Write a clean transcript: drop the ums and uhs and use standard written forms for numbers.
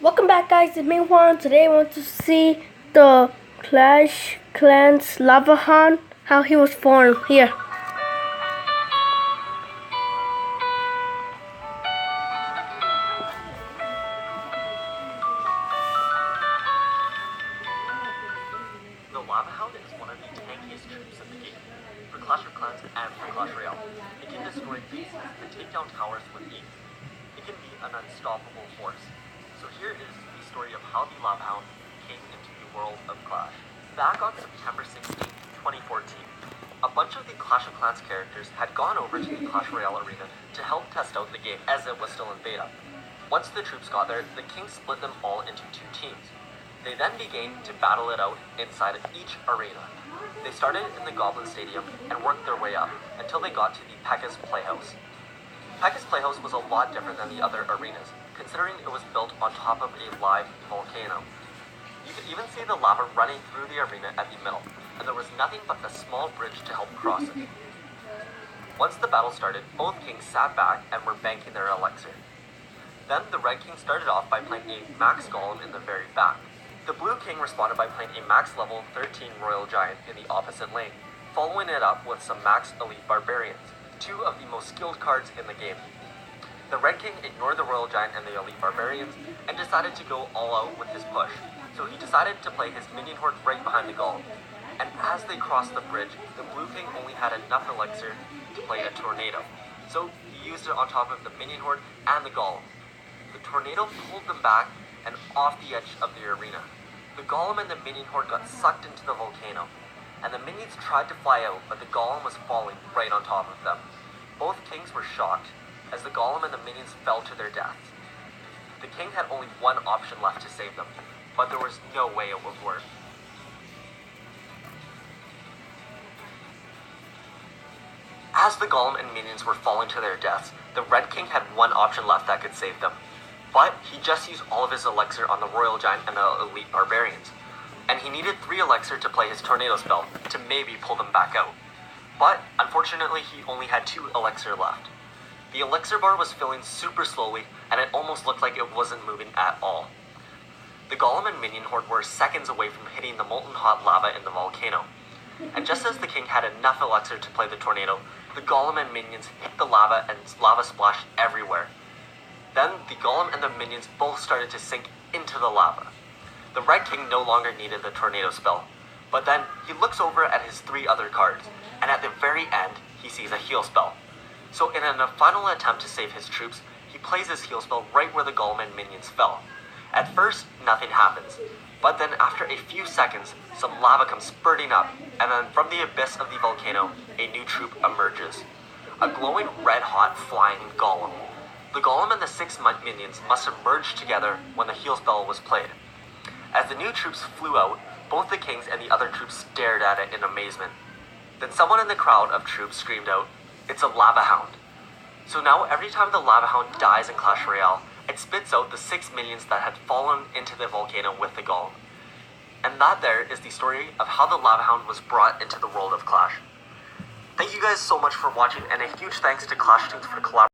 Welcome back, guys. It's me, Juan. Today I want to see the Clash Clans Lava Hound, how he was formed. Here. The Lava Hound is one of the tankiest troops in the game, for Clash of Clans and for Clash Royale. It can destroy bases and take down towers with ease. It can be an unstoppable force. So here is the story of how the Lava Hound came into the world of Clash. Back on September 16, 2014, a bunch of the Clash of Clans characters had gone over to the Clash Royale arena to help test out the game as it was still in beta. Once the troops got there, the king split them all into two teams. They then began to battle it out inside of each arena. They started in the Goblin Stadium and worked their way up until they got to the Pekka's Playhouse. Pekka's Playhouse was a lot different than the other arenas, considering it was built on top of a live volcano. You could even see the lava running through the arena at the middle, and there was nothing but a small bridge to help cross it. Once the battle started, both kings sat back and were banking their elixir. Then the Red King started off by playing a max golem in the very back. The Blue King responded by playing a max level 13 Royal Giant in the opposite lane, following it up with some max Elite Barbarians, two of the most skilled cards in the game. The Red King ignored the Royal Giant and the Elite Barbarians and decided to go all out with his push, so he decided to play his minion horde right behind the golem. And as they crossed the bridge, the Blue King only had enough elixir to play a tornado, so he used it on top of the minion horde and the golem. The tornado pulled them back and off the edge of the arena. The golem and the minion horde got sucked into the volcano, and the minions tried to fly out, but the golem was falling right on top of them. Both kings were shocked, as the golem and the minions fell to their deaths. The king had only one option left to save them, but there was no way it would work. As the golem and minions were falling to their deaths, the Red King had one option left that could save them. But he just used all of his elixir on the Royal Giant and the Elite Barbarians. And he needed 3 elixir to play his tornado spell to maybe pull them back out. But unfortunately, he only had 2 elixir left. The elixir bar was filling super slowly, and it almost looked like it wasn't moving at all. The golem and minion horde were seconds away from hitting the molten hot lava in the volcano. And just as the king had enough elixir to play the tornado, the golem and minions hit the lava and lava splashed everywhere. Then the golem and the minions both started to sink into the lava. The Red King no longer needed the tornado spell, but then he looks over at his 3 other cards, and at the very end, he sees a heal spell. So in a final attempt to save his troops, he plays his heal spell right where the golem and minions fell. At first, nothing happens, but then after a few seconds, some lava comes spurting up, and then from the abyss of the volcano, a new troop emerges. A glowing red-hot flying golem. The golem and the 6 minions must have merged together when the heal spell was played. As the new troops flew out, both the kings and the other troops stared at it in amazement. Then someone in the crowd of troops screamed out, "It's a Lava Hound." So now every time the Lava Hound dies in Clash Royale, it spits out the 6 minions that had fallen into the volcano with the golem. And that there is the story of how the Lava Hound was brought into the world of Clash. Thank you guys so much for watching, and a huge thanks to Clash Tunes for collaborating